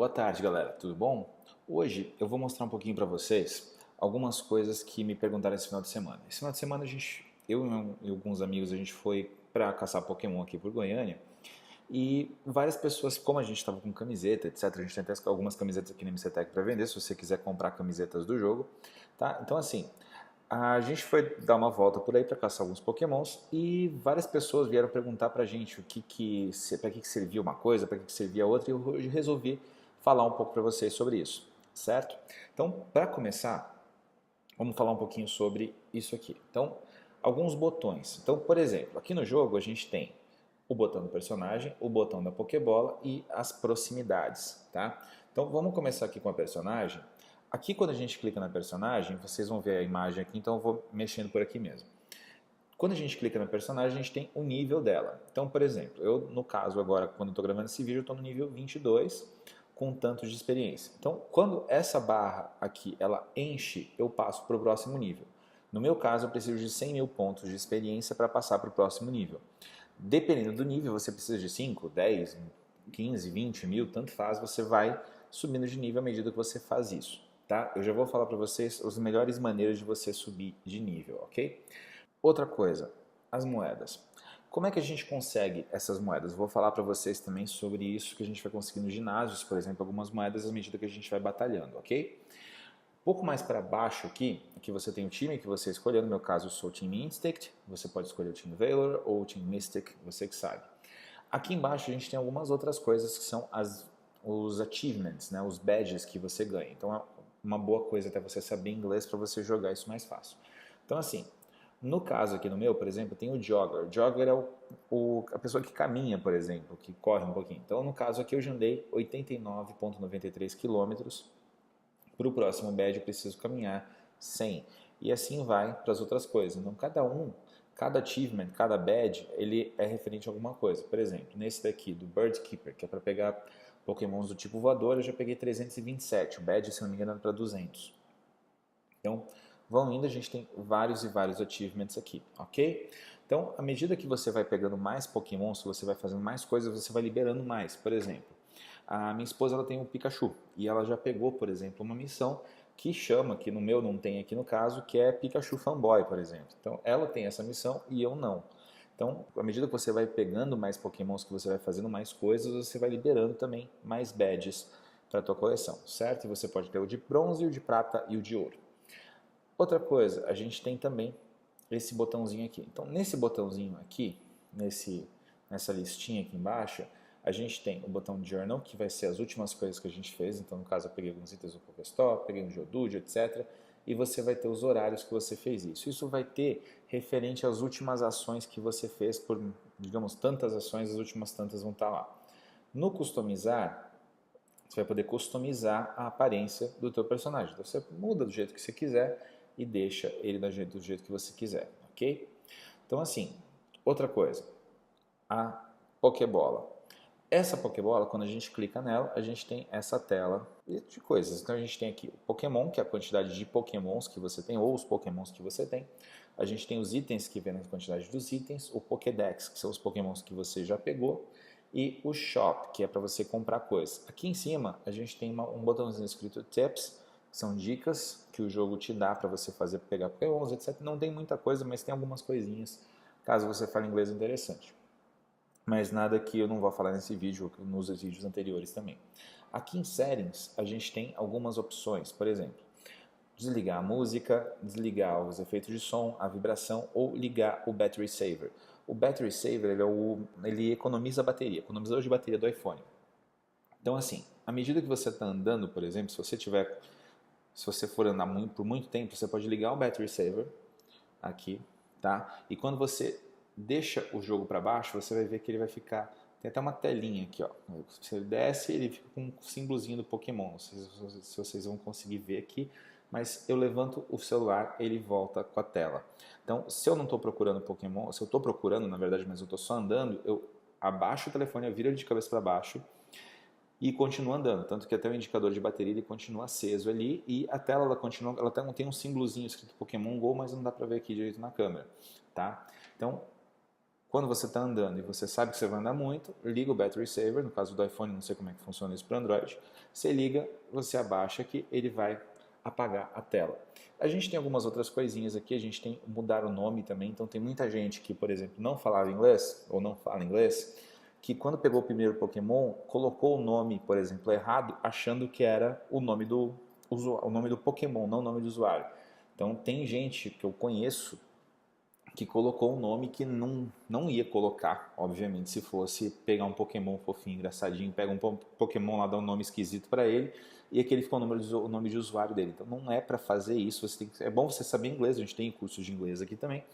Boa tarde, galera. Tudo bom? Hoje eu vou mostrar um pouquinho para vocês algumas coisas que me perguntaram esse final de semana. Esse final de semana eu e alguns amigos, a gente foi para caçar Pokémon aqui por Goiânia e várias pessoas, como a gente estava com camiseta, etc. A gente tem até algumas camisetas aqui na MCTEC para vender, se você quiser comprar camisetas do jogo, tá? Então assim, a gente foi dar uma volta por aí para caçar alguns Pokémons e várias pessoas vieram perguntar pra gente para que servia uma coisa, para que servia outra, e eu resolvi falar um pouco para vocês sobre isso, certo? Então, para começar, vamos falar um pouquinho sobre isso aqui. Então, alguns botões. Então, por exemplo, aqui no jogo a gente tem o botão do personagem, o botão da Pokébola e as proximidades, tá? Então, vamos começar aqui com a personagem. Aqui, quando a gente clica na personagem, vocês vão ver a imagem aqui, então eu vou mexendo por aqui mesmo. Quando a gente clica na personagem, a gente tem o nível dela. Então, por exemplo, eu, no caso agora, quando eu estou gravando esse vídeo, eu estou no nível 22, com tanto de experiência. Então, quando essa barra aqui, ela enche, eu passo para o próximo nível. No meu caso, eu preciso de 100 mil pontos de experiência para passar para o próximo nível. Dependendo do nível, você precisa de 5, 10, 15, 20 mil, tanto faz, você vai subindo de nível à medida que você faz isso. Tá? Eu já vou falar para vocês as melhores maneiras de você subir de nível, ok? Outra coisa, as moedas. Como é que a gente consegue essas moedas? Vou falar para vocês também sobre isso que a gente vai conseguir nos ginásios, por exemplo, algumas moedas à medida que a gente vai batalhando, ok? Um pouco mais para baixo aqui você tem o time que você escolheu, no meu caso eu sou o time Instinct, você pode escolher o time Valor ou o time Mystic, você que sabe. Aqui embaixo a gente tem algumas outras coisas que são os achievements, né, os badges que você ganha. Então é uma boa coisa até você saber inglês para você jogar isso mais fácil. Então assim, no caso aqui no meu, por exemplo, tem o Jogger. O Jogger é a pessoa que caminha, por exemplo, que corre um pouquinho. Então no caso aqui eu já andei 89,93 quilômetros. Para o próximo badge eu preciso caminhar 100. E assim vai para as outras coisas. Então cada achievement, cada badge, ele é referente a alguma coisa. Por exemplo, nesse daqui, do Bird Keeper, que é para pegar Pokémons do tipo voador, eu já peguei 327. O badge, se não me engano, era para 200. Então, vão indo, a gente tem vários e vários achievements aqui, ok? Então, à medida que você vai pegando mais Pokémons, você vai fazendo mais coisas, você vai liberando mais. Por exemplo, a minha esposa ela tem um Pikachu e ela já pegou, por exemplo, uma missão que chama, que no meu não tem aqui no caso, que é Pikachu Fanboy, por exemplo. Então, ela tem essa missão e eu não. Então, à medida que você vai pegando mais Pokémons, que você vai fazendo mais coisas, você vai liberando também mais badges para a tua coleção, certo? E você pode ter o de bronze, o de prata e o de ouro. Outra coisa, a gente tem também esse botãozinho aqui. Então, nesse botãozinho aqui, nessa listinha aqui embaixo, a gente tem o botão Journal, que vai ser as últimas coisas que a gente fez. Então, no caso, eu peguei alguns itens do Pokéstop, peguei um Geodude, etc. E você vai ter os horários que você fez isso. Isso vai ter referente às últimas ações que você fez por, digamos, tantas ações, as últimas tantas vão estar lá. No customizar, você vai poder customizar a aparência do teu personagem. Então, você muda do jeito que você quiser e deixa ele do jeito que você quiser, ok? Então, assim, outra coisa, a Pokébola. Essa Pokébola, quando a gente clica nela, a gente tem essa tela de coisas. Então, a gente tem aqui o Pokémon, que é a quantidade de Pokémons que você tem, ou os Pokémons que você tem. A gente tem os itens que vêm na quantidade dos itens, o Pokédex, que são os Pokémons que você já pegou, e o Shop, que é para você comprar coisas. Aqui em cima, a gente tem um botãozinho escrito Tips, são dicas que o jogo te dá para você fazer, pegar Pokémons, etc. Não tem muita coisa, mas tem algumas coisinhas, caso você fale inglês, interessante. Mas nada que eu não vou falar nesse vídeo, nos vídeos anteriores também. Aqui em Settings, a gente tem algumas opções, por exemplo, desligar a música, desligar os efeitos de som, a vibração ou ligar o Battery Saver. O Battery Saver ele economiza a bateria, economizador de bateria do iPhone. Então assim, à medida que você está andando, por exemplo, se você for andar por muito tempo, você pode ligar o Battery Saver aqui, tá? E quando você deixa o jogo para baixo, você vai ver que ele vai ficar... Tem até uma telinha aqui, ó. Se ele desce, ele fica com um símbolozinho do Pokémon. Não sei se vocês vão conseguir ver aqui, mas eu levanto o celular, ele volta com a tela. Então, se eu não estou procurando Pokémon, se eu estou procurando, na verdade, mas eu estou só andando, eu abaixo o telefone, eu viro ele de cabeça para baixo e continua andando, tanto que até o indicador de bateria ele continua aceso ali e a tela ela tem um símbolozinho escrito Pokémon Go, mas não dá para ver aqui direito na câmera, tá? Então, Quando você está andando e você sabe que você vai andar muito, liga o Battery Saver, no caso do iPhone, não sei como é que funciona isso para Android, você liga, você abaixa aqui, ele vai apagar a tela. A gente tem algumas outras coisinhas aqui, a gente tem mudar o nome também, então tem muita gente que, por exemplo, não falava inglês, ou não fala inglês, que quando pegou o primeiro Pokémon, colocou o nome, por exemplo, errado, achando que era o nome do Pokémon, não o nome do usuário. Então tem gente que eu conheço que colocou um nome que não ia colocar, obviamente, se fosse pegar um Pokémon fofinho, engraçadinho, pega um Pokémon lá, dá um nome esquisito para ele, e aquele ficou o nome de usuário dele. Então não é para fazer isso, é bom você saber inglês, a gente tem cursos de inglês aqui também,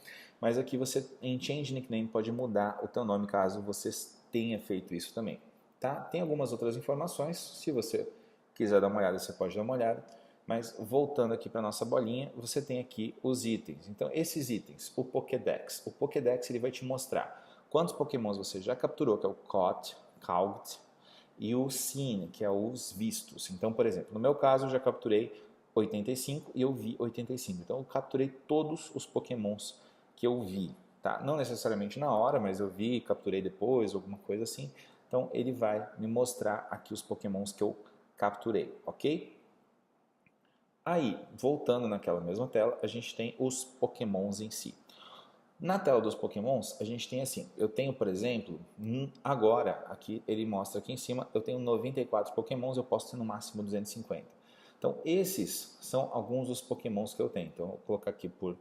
mas aqui você, em Change Nickname, pode mudar o teu nome caso você tenha feito isso também. Tá? Tem algumas outras informações, se você quiser dar uma olhada, você pode dar uma olhada. Mas voltando aqui para a nossa bolinha, você tem aqui os itens. Então, esses itens, o Pokédex. O Pokédex ele vai te mostrar quantos Pokémons você já capturou, que é o Caught, e o Seen, que é os vistos. Então, por exemplo, no meu caso, eu já capturei 85 e eu vi 85. Então, eu capturei todos os Pokémons que eu vi. Tá? Não necessariamente na hora, mas eu vi, capturei depois, alguma coisa assim. Então, ele vai me mostrar aqui os Pokémons que eu capturei, ok? Aí, voltando naquela mesma tela, a gente tem os Pokémons em si. Na tela dos Pokémons, a gente tem assim, eu tenho, por exemplo, agora, aqui ele mostra aqui em cima, eu tenho 94 Pokémons, eu posso ter no máximo 250. Então, esses são alguns dos Pokémons que eu tenho. Então, eu vou colocar aqui por...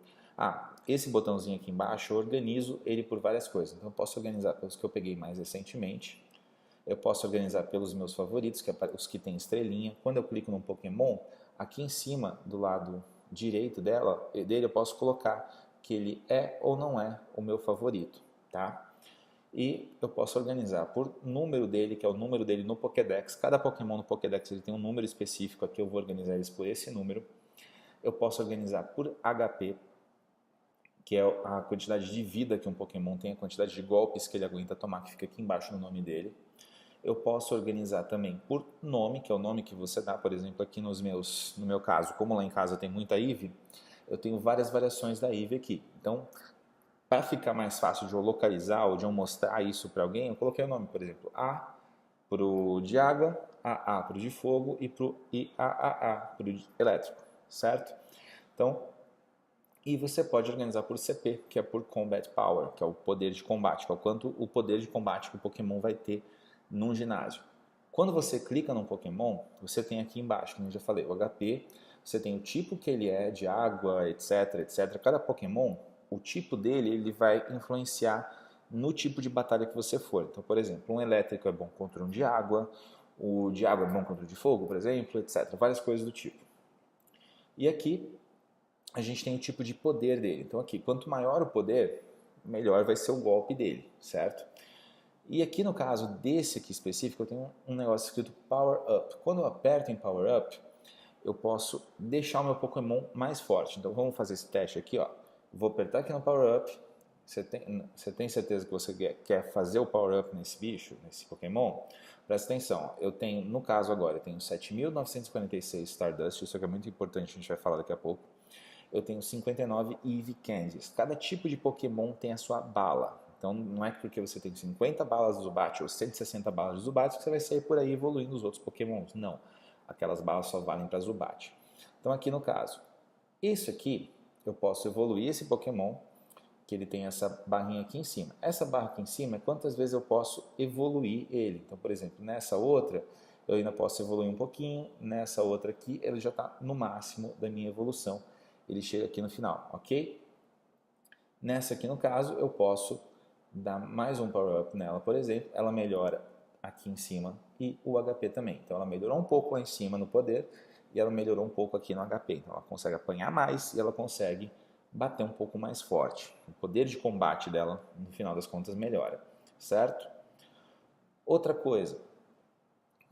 esse botãozinho aqui embaixo, eu organizo ele por várias coisas. Então, eu posso organizar pelos que eu peguei mais recentemente. Eu posso organizar pelos meus favoritos, que é os que tem estrelinha. Quando eu clico num Pokémon, aqui em cima, do lado direito dele, eu posso colocar que ele é ou não é o meu favorito, tá? E eu posso organizar por número dele, que é o número dele no Pokédex. Cada Pokémon no Pokédex ele tem um número específico, aqui eu vou organizar eles por esse número. Eu posso organizar por HP, que é a quantidade de vida que um Pokémon tem, a quantidade de golpes que ele aguenta tomar, que fica aqui embaixo no nome dele. Eu posso organizar também por nome, que é o nome que você dá, por exemplo, aqui no meu caso, como lá em casa tem muita Eevee, eu tenho várias variações da Eevee aqui. Então, para ficar mais fácil de eu localizar ou de eu mostrar isso para alguém, eu coloquei o nome, por exemplo, A para o de água, AA para o de fogo e para o IAAA para o de elétrico, certo? Então, e você pode organizar por CP, que é por Combat Power, que é o poder de combate, que é o quanto o poder de combate que o Pokémon vai ter num ginásio. Quando você clica num Pokémon, você tem aqui embaixo, como eu já falei, o HP, você tem o tipo que ele é, de água, etc, etc. Cada Pokémon, o tipo dele, ele vai influenciar no tipo de batalha que você for. Então, por exemplo, um elétrico é bom contra um de água, o de água é bom contra o de fogo, por exemplo, etc. Várias coisas do tipo. E aqui, a gente tem o tipo de poder dele. Então aqui, quanto maior o poder, melhor vai ser o golpe dele, certo? E aqui no caso desse aqui específico, eu tenho um negócio escrito Power Up. Quando eu aperto em Power Up, eu posso deixar o meu Pokémon mais forte. Então vamos fazer esse teste aqui, ó. Vou apertar aqui no Power Up. Você tem certeza que você quer fazer o Power Up nesse bicho, nesse Pokémon? Presta atenção, eu tenho, no caso agora, eu tenho 7.946 Stardust, isso aqui é muito importante, a gente vai falar daqui a pouco. Eu tenho 59 Eevee Candies. Cada tipo de Pokémon tem a sua bala. Então não é porque você tem 50 balas do Zubat ou 160 balas do Zubat que você vai sair por aí evoluindo os outros Pokémons. Não. Aquelas balas só valem para Zubat. Então aqui no caso, isso aqui eu posso evoluir esse Pokémon, que ele tem essa barrinha aqui em cima. Essa barra aqui em cima é quantas vezes eu posso evoluir ele. Então, por exemplo, nessa outra eu ainda posso evoluir um pouquinho, nessa outra aqui ele já está no máximo da minha evolução. Ele chega aqui no final, ok? Nessa aqui no caso eu posso dar mais um power up nela, por exemplo, ela melhora aqui em cima e o HP também. Então ela melhorou um pouco lá em cima no poder e ela melhorou um pouco aqui no HP. Então ela consegue apanhar mais e ela consegue bater um pouco mais forte. O poder de combate dela, no final das contas, melhora, certo? Outra coisa,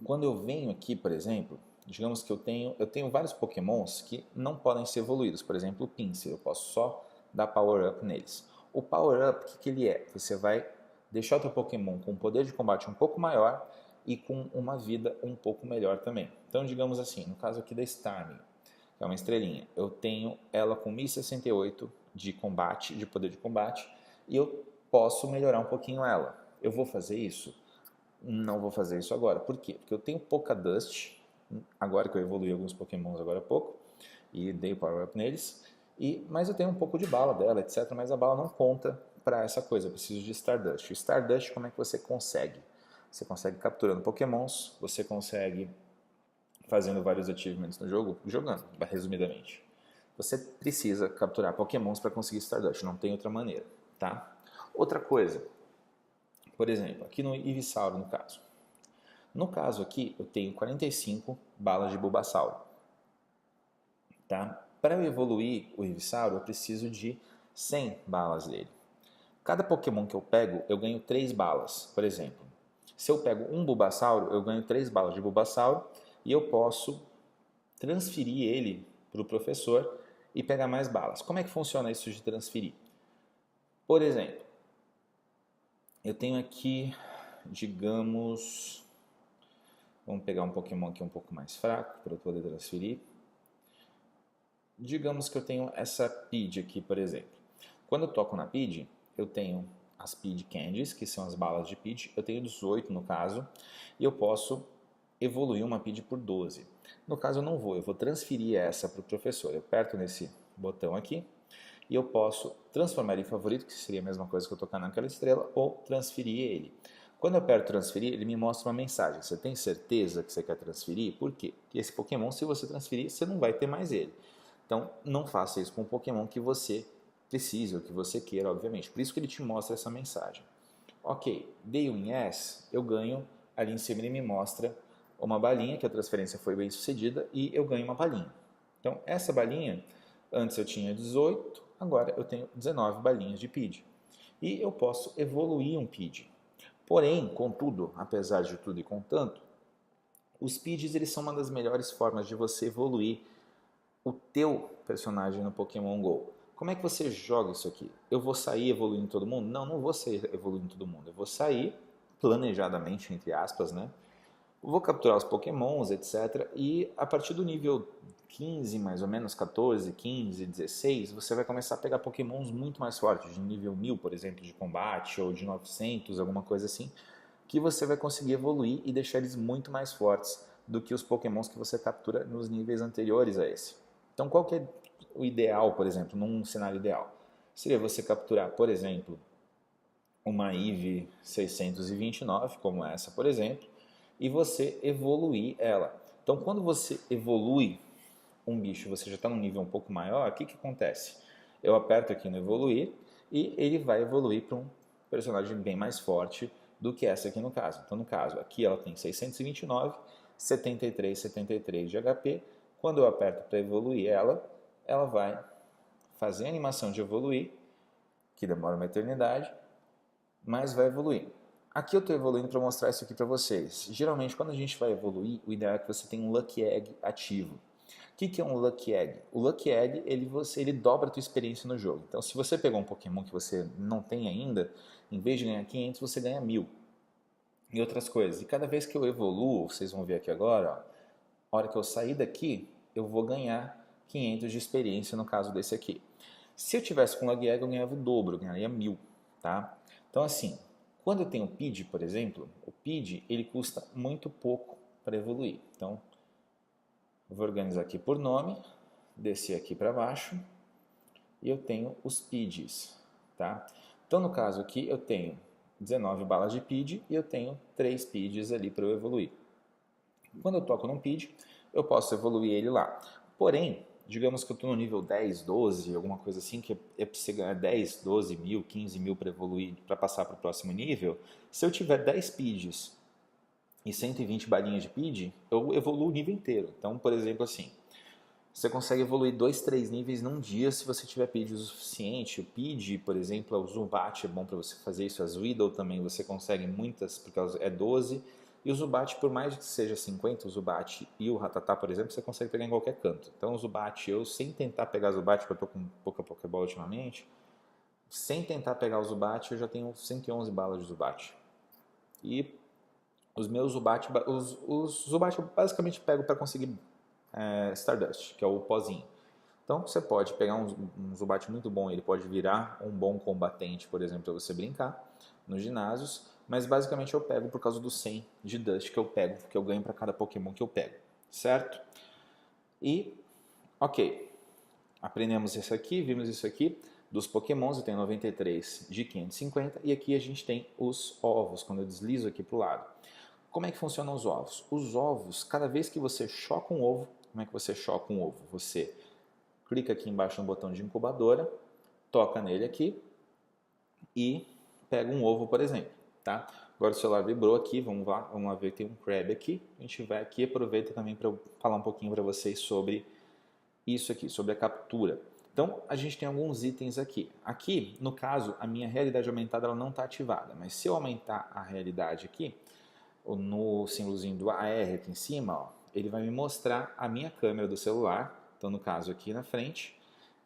quando eu venho aqui, por exemplo, digamos que eu tenho vários Pokémons que não podem ser evoluídos. Por exemplo, o Pinsir, eu posso só dar Power Up neles. O Power Up, o que ele é? Você vai deixar o teu Pokémon com um poder de combate um pouco maior e com uma vida um pouco melhor também. Então, digamos assim, no caso aqui da Starmie, que é uma estrelinha, eu tenho ela com 1068 de combate, de poder de combate, e eu posso melhorar um pouquinho ela. Eu vou fazer isso? Não vou fazer isso agora. Por quê? Porque eu tenho pouca Dust, agora que eu evolui alguns Pokémons agora há pouco, e dei Power Up neles, mas eu tenho um pouco de bala dela, etc. Mas a bala não conta para essa coisa, eu preciso de Stardust. O Stardust, como é que você consegue? Você consegue capturando Pokémons, você consegue fazendo vários achievements no jogo, jogando, resumidamente. Você precisa capturar Pokémons para conseguir Stardust, não tem outra maneira, tá? Outra coisa, por exemplo, aqui no Ivysaur, no caso. No caso aqui, eu tenho 45 balas de Bulbasaur, tá? Para eu evoluir o Ivysaur, eu preciso de 100 balas dele. Cada Pokémon que eu pego, eu ganho 3 balas, por exemplo. Se eu pego um Bulbasaur, eu ganho 3 balas de Bulbasaur e eu posso transferir ele para o professor e pegar mais balas. Como é que funciona isso de transferir? Por exemplo, eu tenho aqui, digamos, vamos pegar um Pokémon aqui um pouco mais fraco para eu poder transferir. Digamos que eu tenho essa Pidgey aqui, por exemplo. Quando eu toco na Pidgey, eu tenho as Pidgey Candies, que são as balas de Pidgey. Eu tenho 18 no caso, e eu posso evoluir uma Pidgey por 12. No caso eu não vou, eu vou transferir essa para o professor. Eu aperto nesse botão aqui e eu posso transformar ele em favorito, que seria a mesma coisa que eu tocar naquela estrela, ou transferir ele. Quando eu aperto transferir, ele me mostra uma mensagem. Você tem certeza que você quer transferir? Por quê? Porque esse Pokémon, se você transferir, você não vai ter mais ele. Então, não faça isso com um Pokémon que você precise ou que você queira, obviamente. Por isso que ele te mostra essa mensagem. Ok, dei um yes, eu ganho, ali em cima ele me mostra uma balinha, que a transferência foi bem sucedida, e eu ganho uma balinha. Então, essa balinha, antes eu tinha 18, agora eu tenho 19 balinhas de Pidgey. E eu posso evoluir um Pidgey. Porém, contudo, apesar de tudo e contanto, os Pidgeys eles são uma das melhores formas de você evoluir o teu personagem no Pokémon GO. Como é que você joga isso aqui? Eu vou sair evoluindo todo mundo? Não, não vou sair evoluindo todo mundo. Eu vou sair planejadamente, entre aspas, né? Vou capturar os Pokémons, etc. E a partir do nível 15, mais ou menos, 14, 15, 16, você vai começar a pegar Pokémons muito mais fortes, de nível 1000, por exemplo, de combate, ou de 900, alguma coisa assim, que você vai conseguir evoluir e deixar eles muito mais fortes do que os Pokémons que você captura nos níveis anteriores a esse. Então, qual que é o ideal, por exemplo, num cenário ideal? Seria você capturar, por exemplo, uma Eevee 629, como essa, por exemplo, e você evoluir ela. Então, quando você evolui um bicho, você já está num nível um pouco maior, o que acontece? Eu aperto aqui no evoluir e ele vai evoluir para um personagem bem mais forte do que essa aqui no caso. Então, no caso, aqui ela tem 629, 73, 73 de HP. Quando eu aperto para evoluir ela, ela vai fazer a animação de evoluir, que demora uma eternidade, mas vai evoluir. Aqui eu estou evoluindo para mostrar isso aqui para vocês. Geralmente, quando a gente vai evoluir, o ideal é que você tenha um Lucky Egg ativo. O que é um Lucky Egg? O Lucky Egg, ele dobra a tua experiência no jogo. Então, se você pegou um Pokémon que você não tem ainda, em vez de ganhar 500, você ganha 1000. E outras coisas. E cada vez que eu evoluo, vocês vão ver aqui agora, ó, a hora que eu sair daqui, eu vou ganhar 500 de experiência no caso desse aqui. Se eu tivesse com Lucky Egg, eu ganhava o dobro, eu ganharia 1000, tá? Então, assim, quando eu tenho o Pidgey, por exemplo, o Pidgey, ele custa muito pouco para evoluir. Então, eu vou organizar aqui por nome, descer aqui para baixo, e eu tenho os Pidgeys, tá? Então, no caso aqui, eu tenho 19 balas de Pidgey e eu tenho 3 Pidgeys ali para eu evoluir. Quando eu toco num Pidgey, eu posso evoluir ele lá. Porém, digamos que eu estou no nível 10, 12, alguma coisa assim, que é preciso ganhar 10, 12 mil, 15 mil para evoluir, para passar para o próximo nível. Se eu tiver 10 Pidgeys e 120 balinhas de Pidgey, eu evoluo o nível inteiro. Então, por exemplo, assim, você consegue evoluir 2, 3 níveis num dia se você tiver Pidgey o suficiente. O Pidgey, por exemplo, o Zubat é bom para você fazer isso. As Weedle também você consegue muitas, porque é 12. E o Zubat, por mais que seja 50, o Zubat e o Rattata, por exemplo, você consegue pegar em qualquer canto. Então o Zubat, eu sem tentar pegar o Zubat, porque eu tô com pouca Pokébola ultimamente, sem tentar pegar o Zubat, eu já tenho 111 balas de Zubat. E os meus Zubat, os Zubat eu basicamente pego para conseguir Stardust, que é o pozinho. Então você pode pegar um Zubat muito bom, ele pode virar um bom combatente, por exemplo, para você brincar nos ginásios, mas basicamente eu pego por causa do 100 de Dust que eu pego, que eu ganho para cada Pokémon que eu pego, certo? E, ok, aprendemos isso aqui, vimos isso aqui dos Pokémons, eu tenho 93 de 550 e aqui a gente tem os ovos, quando eu deslizo aqui para o lado. Como é que funcionam os ovos? Os ovos, cada vez que você choca um ovo, como é que você choca um ovo? Você clica aqui embaixo no botão de incubadora, toca nele aqui e pega um ovo, por exemplo, tá? Agora o celular vibrou aqui, vamos lá ver que tem um Crab aqui. A gente vai aqui e aproveita também para eu falar um pouquinho para vocês sobre isso aqui, sobre a captura. Então, a gente tem alguns itens aqui. Aqui, no caso, a minha realidade aumentada ela não está ativada, mas se eu aumentar a realidade aqui, no símbolozinho do AR aqui em cima, ó, ele vai me mostrar a minha câmera do celular. Então, no caso aqui na frente,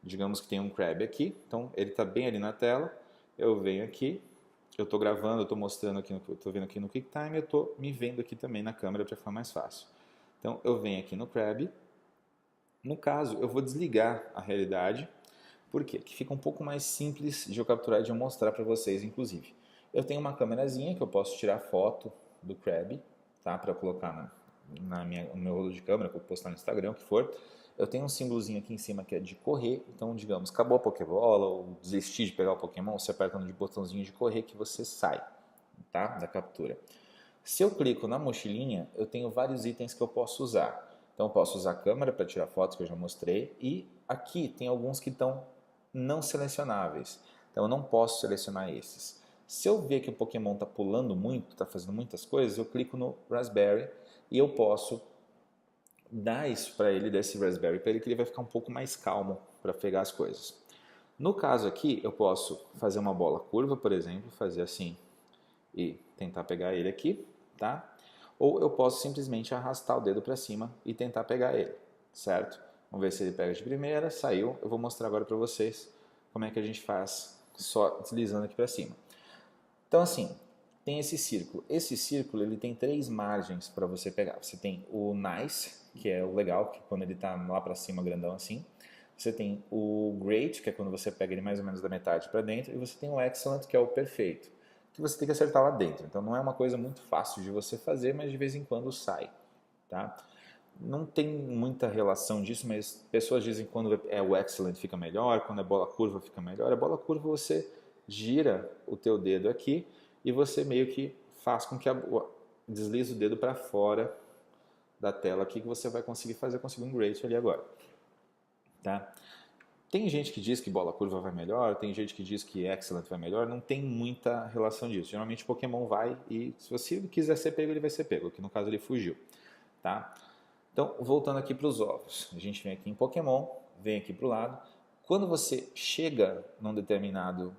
digamos que tem um Crab aqui, então ele está bem ali na tela. Eu venho aqui, eu estou gravando, eu estou mostrando aqui, eu estou vendo aqui no QuickTime, eu estou me vendo aqui também na câmera para ficar mais fácil. Então, eu venho aqui no Crab. No caso, eu vou desligar a realidade, porque aqui fica um pouco mais simples de eu capturar e de eu mostrar para vocês, inclusive. Eu tenho uma câmerazinha que eu posso tirar foto do Crab, tá? Para colocar no meu rolo de câmera, para postar no Instagram, o que for. Eu tenho um símbolozinho aqui em cima que é de correr, então, digamos, acabou a Pokébola ou desistir de pegar o Pokémon, você aperta no botãozinho de correr que você sai, tá? Da captura. Se eu clico na mochilinha, eu tenho vários itens que eu posso usar. Então eu posso usar a câmera para tirar fotos, que eu já mostrei, e aqui tem alguns que estão não selecionáveis. Então eu não posso selecionar esses. Se eu ver que o Pokémon está pulando muito, está fazendo muitas coisas, eu clico no Raspberry e eu posso dar isso para ele, desse Raspberry para ele, que ele vai ficar um pouco mais calmo para pegar as coisas. No caso aqui, eu posso fazer uma bola curva, por exemplo, fazer assim e tentar pegar ele aqui, tá? Ou eu posso simplesmente arrastar o dedo para cima e tentar pegar ele, certo? Vamos ver se ele pega de primeira, saiu. Eu vou mostrar agora para vocês como é que a gente faz só deslizando aqui para cima. Então assim, tem esse círculo. Esse círculo ele tem 3 margens para você pegar. Você tem o Nice, que é o legal, que quando ele está lá para cima grandão assim. Você tem o Great, que é quando você pega ele mais ou menos da metade para dentro. E você tem o Excellent, que é o perfeito, que você tem que acertar lá dentro. Então não é uma coisa muito fácil de você fazer, mas de vez em quando sai, tá? Não tem muita relação disso, mas pessoas dizem que quando é o Excellent fica melhor, quando é bola curva fica melhor. A bola curva você gira o teu dedo aqui e você meio que faz com que deslize o dedo para fora da tela aqui, que você vai conseguir conseguir um Great ali agora, tá? Tem gente que diz que bola curva vai melhor, tem gente que diz que Excellent vai melhor, não tem muita relação disso. Geralmente o Pokémon vai e se você quiser ser pego, ele vai ser pego, que no caso ele fugiu, tá? Então, voltando aqui para os ovos, a gente vem aqui em Pokémon, vem aqui para o lado. Quando você chega numa determinada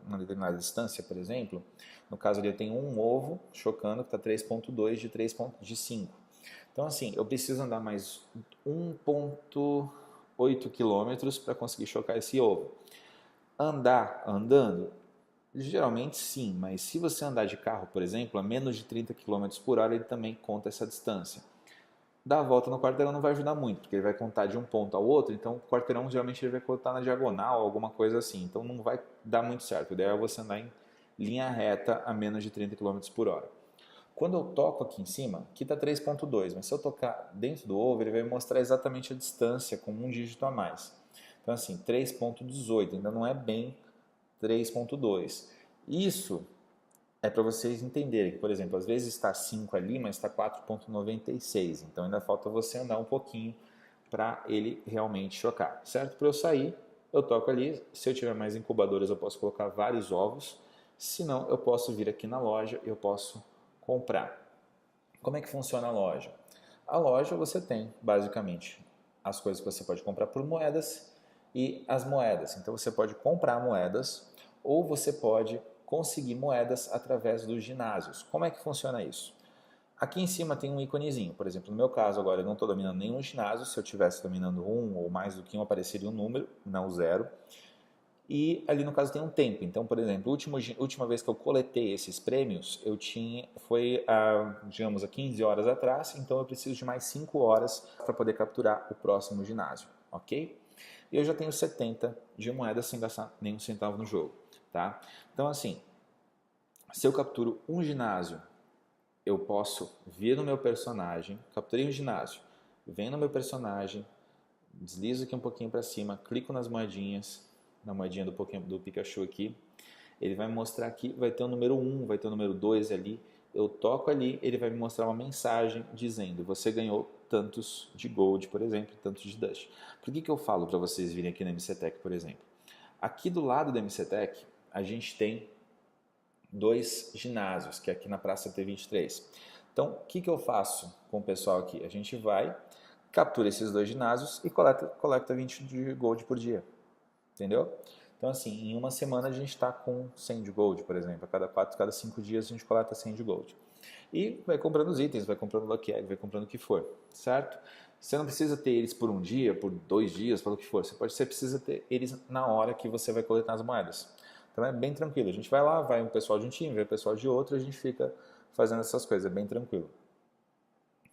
distância, por exemplo, no caso ali eu tenho um ovo chocando que está 3.2 de 3.5. Então assim, eu preciso andar mais 1.8 km para conseguir chocar esse ovo. Andando, geralmente sim, mas se você andar de carro, por exemplo, a menos de 30 km por hora, ele também conta essa distância. Dar a volta no quarteirão não vai ajudar muito, porque ele vai contar de um ponto ao outro, então o quarteirão geralmente ele vai contar na diagonal, alguma coisa assim, então não vai dar muito certo. O ideal é você andar em linha reta a menos de 30 km por hora. Quando eu toco aqui em cima, aqui está 3.2, mas se eu tocar dentro do ovo, ele vai me mostrar exatamente a distância com um dígito a mais. Então assim, 3.18, ainda não é bem 3.2. Isso é para vocês entenderem que, por exemplo, às vezes está 5 ali, mas está 4.96. Então ainda falta você andar um pouquinho para ele realmente chocar, certo? Para eu sair, eu toco ali. Se eu tiver mais incubadoras, eu posso colocar vários ovos. Se não, eu posso vir aqui na loja e eu posso comprar. Como é que funciona a loja? A loja você tem, basicamente, as coisas que você pode comprar por moedas e as moedas. Então você pode comprar moedas ou você pode conseguir moedas através dos ginásios. Como é que funciona isso? Aqui em cima tem um íconezinho, por exemplo, no meu caso agora eu não estou dominando nenhum ginásio, se eu estivesse dominando um ou mais do que um apareceria um número, não zero. E ali no caso tem um tempo, então por exemplo, a última vez que eu coletei esses prêmios, foi digamos há 15 horas atrás, então eu preciso de mais 5 horas para poder capturar o próximo ginásio, ok? E eu já tenho 70 de moedas sem gastar nenhum centavo no jogo, tá? Então assim, se eu capturo um ginásio, eu posso vir no meu personagem, capturei um ginásio, venho no meu personagem, deslizo aqui um pouquinho para cima, clico nas moedinhas, na moedinha do Pokémon, do Pikachu aqui, ele vai me mostrar aqui, vai ter o número 1, vai ter o número 2 ali, eu toco ali, ele vai me mostrar uma mensagem dizendo, você ganhou tantos de Gold, por exemplo, tantos de Dust. Por que eu falo para vocês virem aqui no MCTech, por exemplo? Aqui do lado do MCTech, a gente tem dois ginásios, que é aqui na Praça T23. Então, o que eu faço com o pessoal aqui? A gente vai, captura esses dois ginásios e coleta 20 de Gold por dia. Entendeu? Então, assim, em uma semana a gente está com 100 de Gold, por exemplo. A cada 5 dias a gente coleta 100 de Gold. E vai comprando os itens, vai comprando o Lucky Egg, vai comprando o que for, certo? Você não precisa ter eles por um dia, por 2 dias, pelo que for. Você precisa ter eles na hora que você vai coletar as moedas. Então é bem tranquilo. A gente vai lá, vai um pessoal de um time, vai um pessoal de outro, a gente fica fazendo essas coisas. É bem tranquilo.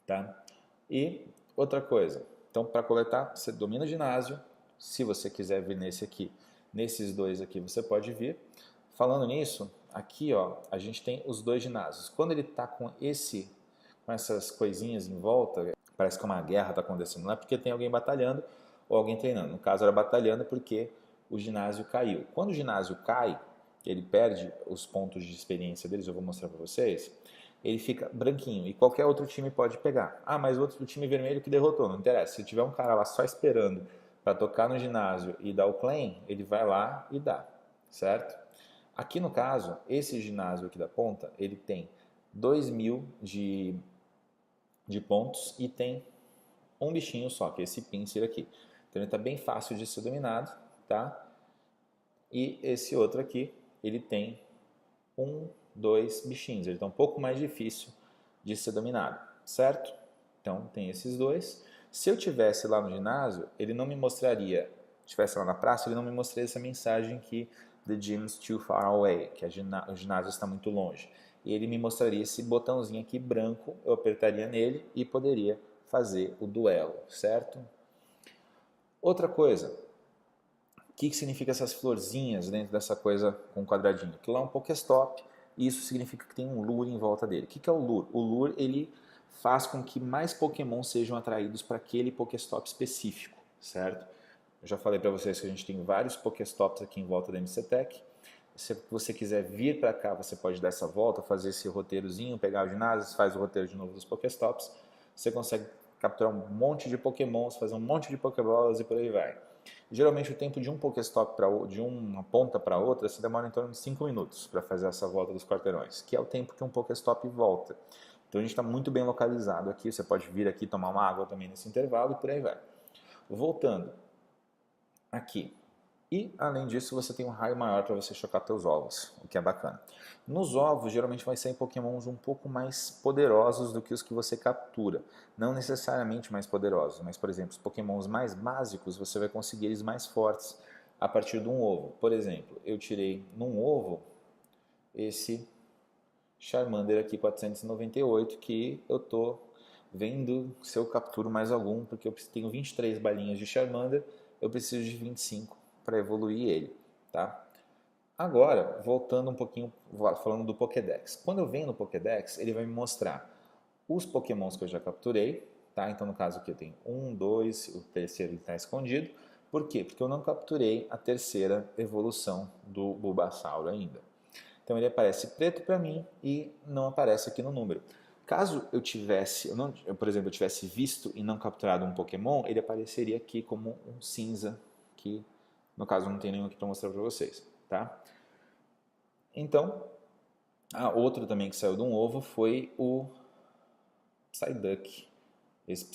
Tá? E outra coisa. Então, para coletar, você domina o ginásio. Se você quiser vir nesse aqui, nesses dois aqui, você pode vir. Falando nisso, aqui ó, a gente tem os dois ginásios. Quando ele está com essas coisinhas em volta, parece que uma guerra está acontecendo. Não é porque tem alguém batalhando ou alguém treinando. No caso era batalhando porque o ginásio caiu. Quando o ginásio cai, ele perde os pontos de experiência deles, eu vou mostrar para vocês, ele fica branquinho e qualquer outro time pode pegar. Ah, mas o outro time vermelho que derrotou, não interessa. Se tiver um cara lá só esperando para tocar no ginásio e dar o claim, ele vai lá e dá, certo? Aqui no caso, esse ginásio aqui da ponta, ele tem 2.000 de pontos e tem um bichinho só, que é esse Pinsir aqui. Então ele está bem fácil de ser dominado, tá? E esse outro aqui, ele tem 2 bichinhos. Ele está um pouco mais difícil de ser dominado, certo? Então tem esses dois. Se eu tivesse lá no ginásio, ele não me mostraria, estivesse lá na praça, ele não me mostraria essa mensagem que the gym is too far away, que o ginásio está muito longe. E ele me mostraria esse botãozinho aqui branco, eu apertaria nele e poderia fazer o duelo, certo? Outra coisa, o que significa essas florzinhas dentro dessa coisa com quadradinho? Aquilo lá é um Pokéstop e isso significa que tem um lure em volta dele. O que é o lure? O lure, ele faz com que mais Pokémon sejam atraídos para aquele Pokéstop específico, certo? Eu já falei para vocês que a gente tem vários Pokéstops aqui em volta da MCTech. Se você quiser vir para cá, você pode dar essa volta, fazer esse roteirozinho, pegar o ginásio, faz o roteiro de novo dos Pokéstops. Você consegue capturar um monte de Pokémons, fazer um monte de Pokébolas e por aí vai. Geralmente o tempo de um Pokéstop de uma ponta para outra se demora em torno de 5 minutos para fazer essa volta dos quarteirões, que é o tempo que um Pokéstop volta. Então a gente está muito bem localizado aqui, você pode vir aqui tomar uma água também nesse intervalo e por aí vai. Voltando aqui. E, além disso, você tem um raio maior para você chocar seus ovos, o que é bacana. Nos ovos, geralmente vai sair pokémons um pouco mais poderosos do que os que você captura. Não necessariamente mais poderosos, mas, por exemplo, os pokémons mais básicos, você vai conseguir eles mais fortes a partir de um ovo. Por exemplo, eu tirei num ovo esse Charmander aqui 498, que eu estou vendo se eu capturo mais algum, porque eu tenho 23 balinhas de Charmander, eu preciso de 25 para evoluir ele, tá? Agora, voltando um pouquinho, falando do Pokédex. Quando eu venho no Pokédex, ele vai me mostrar os Pokémons que eu já capturei, tá? Então, no caso aqui eu tenho 1, 2, o terceiro está escondido. Por quê? Porque eu não capturei a terceira evolução do Bulbasauro ainda. Então ele aparece preto para mim e não aparece aqui no número. Caso eu tivesse, por exemplo, eu tivesse visto e não capturado um Pokémon, ele apareceria aqui como um cinza, que no caso não tem nenhum aqui para mostrar para vocês, tá? Então, outro também que saiu de um ovo foi o Psyduck.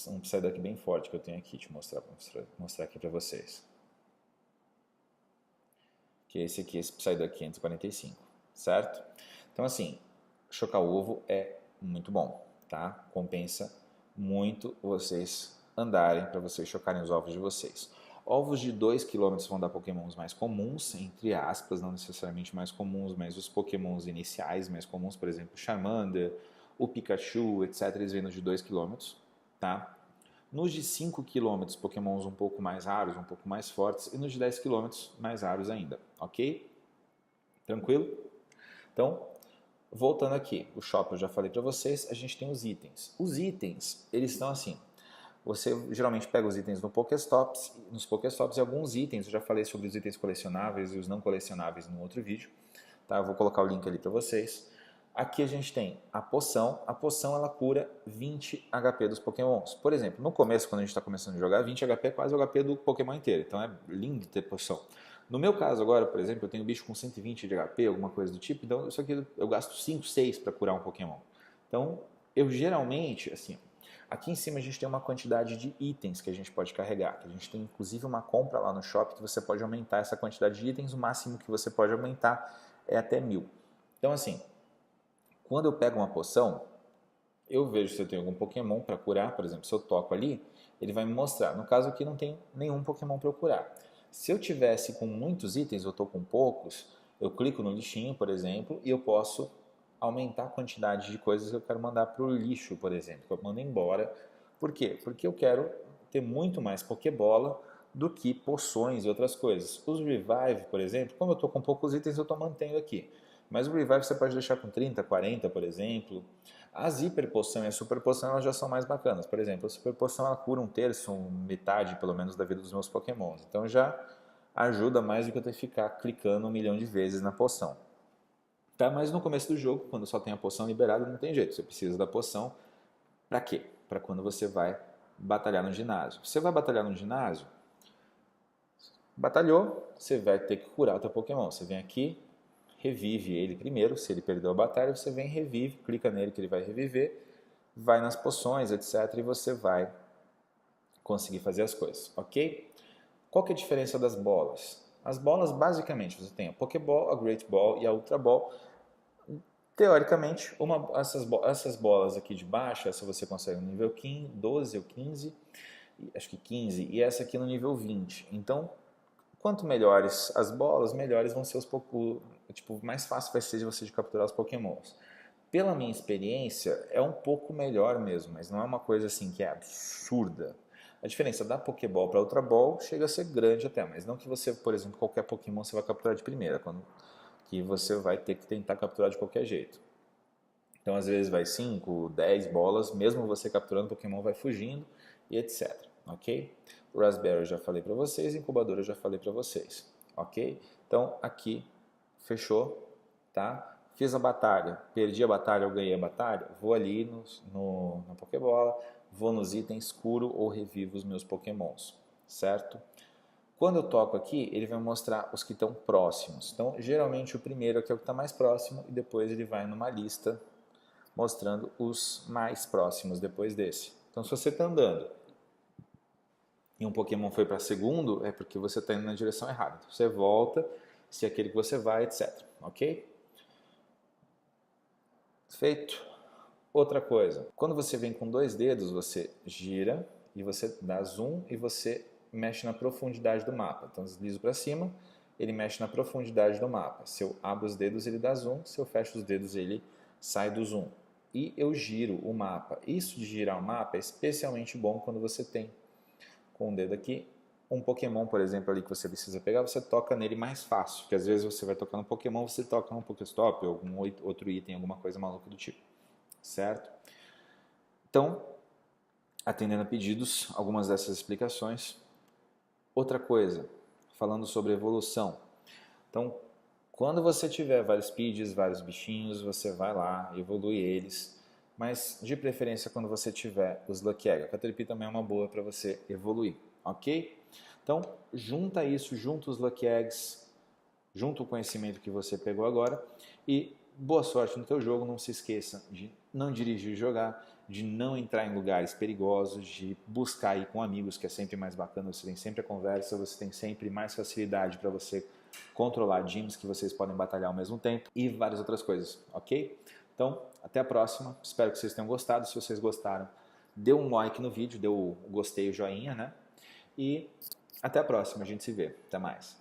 Um Psyduck bem forte que eu tenho aqui, deixa eu mostrar aqui para vocês. Que é esse aqui, esse Psyduck 545, certo? Então assim, chocar o ovo é muito bom, tá? Compensa muito vocês andarem para vocês chocarem os ovos de vocês. Ovos de 2 km vão dar pokémons mais comuns, entre aspas, não necessariamente mais comuns, mas os pokémons iniciais mais comuns, por exemplo, o Charmander, o Pikachu, etc, eles vêm de 2 km, tá? Nos de 5 km, pokémons um pouco mais raros, um pouco mais fortes, e nos de 10 km, mais raros ainda, ok? Tranquilo? Então, voltando aqui, o shop eu já falei para vocês, a gente tem os itens. Os itens, eles estão assim, você geralmente pega os itens no Pokéstops, nos Pokéstops e alguns itens, eu já falei sobre os itens colecionáveis e os não colecionáveis no outro vídeo, tá? Eu vou colocar o link ali para vocês. Aqui a gente tem a poção ela cura 20 HP dos pokémons. Por exemplo, no começo, quando a gente está começando a jogar, 20 HP é quase o HP do pokémon inteiro, então é lindo ter poção. No meu caso agora, por exemplo, eu tenho um bicho com 120 de HP, alguma coisa do tipo, então isso aqui eu gasto 5, 6 para curar um pokémon. Então, eu geralmente, assim, aqui em cima a gente tem uma quantidade de itens que a gente pode carregar, que a gente tem inclusive uma compra lá no shopping que você pode aumentar essa quantidade de itens, o máximo que você pode aumentar é até 1000. Então, assim, quando eu pego uma poção, eu vejo se eu tenho algum Pokémon para curar, por exemplo, se eu toco ali, ele vai me mostrar. No caso aqui não tem nenhum Pokémon para eu curar. Se eu tivesse com muitos itens, eu estou com poucos, eu clico no lixinho, por exemplo, e eu posso aumentar a quantidade de coisas que eu quero mandar para o lixo, por exemplo, que eu mando embora. Por quê? Porque eu quero ter muito mais Pokébola do que poções e outras coisas. Os Revive, por exemplo, como eu estou com poucos itens, eu estou mantendo aqui. Mas o Revive você pode deixar com 30, 40, por exemplo. As Hiper Poção e a Super Poção elas já são mais bacanas. Por exemplo, a Super Poção ela cura um terço, metade pelo menos da vida dos meus Pokémons. Então já ajuda mais do que eu ter que ficar clicando 1 milhão de vezes na poção. Tá? Mas no começo do jogo, quando só tem a poção liberada, não tem jeito. Você precisa da poção para quê? Para quando você vai batalhar no ginásio. Você vai batalhar no ginásio, batalhou, você vai ter que curar o teu Pokémon. Você vem aqui, revive ele primeiro, se ele perdeu a batalha, você vem, revive, clica nele que ele vai reviver, vai nas poções, etc. E você vai conseguir fazer as coisas, ok? Qual que é a diferença das bolas? As bolas, basicamente, você tem a Pokéball, a Great Ball e a Ultra Ball. Teoricamente, essas bolas aqui de baixo, essa você consegue no nível 15, 12 ou 15, acho que 15, e essa aqui no nível 20. Então, quanto melhores as bolas, melhores vão ser os mais fácil vai ser de você de capturar os pokémons. Pela minha experiência, é um pouco melhor mesmo, mas não é uma coisa assim que é absurda. A diferença da Pokéball para Ultra Ball chega a ser grande até, mas não que você, por exemplo, qualquer Pokémon você vai capturar de primeira, que você vai ter que tentar capturar de qualquer jeito. Então, às vezes vai 5, 10 bolas, mesmo você capturando, o Pokémon vai fugindo e etc. Ok? Raspberry eu já falei para vocês, incubadora eu já falei para vocês. Ok? Então, aqui, fechou, tá? Fiz a batalha, perdi a batalha ou ganhei a batalha, vou ali na Pokébola, vou nos itens, curo ou revivo os meus Pokémons, certo? Quando eu toco aqui, ele vai mostrar os que estão próximos. Então, geralmente o primeiro aqui é o que está mais próximo e depois ele vai numa lista mostrando os mais próximos depois desse. Então, se você está andando e um Pokémon foi para segundo, é porque você está indo na direção errada. Então, você volta, se é aquele que você vai, etc. Ok? Feito. Outra coisa, quando você vem com 2 dedos, você gira e você dá zoom e você mexe na profundidade do mapa. Então, deslizo para cima, ele mexe na profundidade do mapa. Se eu abro os dedos, ele dá zoom. Se eu fecho os dedos, ele sai do zoom. E eu giro o mapa. Isso de girar o mapa é especialmente bom quando você tem, com o dedo aqui, um Pokémon, por exemplo, ali que você precisa pegar, você toca nele mais fácil. Porque às vezes você vai tocar no Pokémon, você toca num Pokéstop ou algum outro item, alguma coisa maluca do tipo. Certo? Então, atendendo a pedidos, algumas dessas explicações. Outra coisa, falando sobre evolução. Então, quando você tiver vários speeds, vários bichinhos, você vai lá, evolui eles. Mas, de preferência, quando você tiver os Lucky Egg. A Caterpie também é uma boa para você evoluir, ok? Então, junta isso, junta os Lucky Eggs, junta o conhecimento que você pegou agora e boa sorte no teu jogo. Não se esqueça de não dirigir e jogar, de não entrar em lugares perigosos, de buscar ir com amigos, que é sempre mais bacana, você tem sempre a conversa, você tem sempre mais facilidade para você controlar gyms que vocês podem batalhar ao mesmo tempo e várias outras coisas, ok? Então, até a próxima, espero que vocês tenham gostado. Se vocês gostaram, dê um like no vídeo, dê o gostei, o joinha, né? E até a próxima, a gente se vê. Até mais.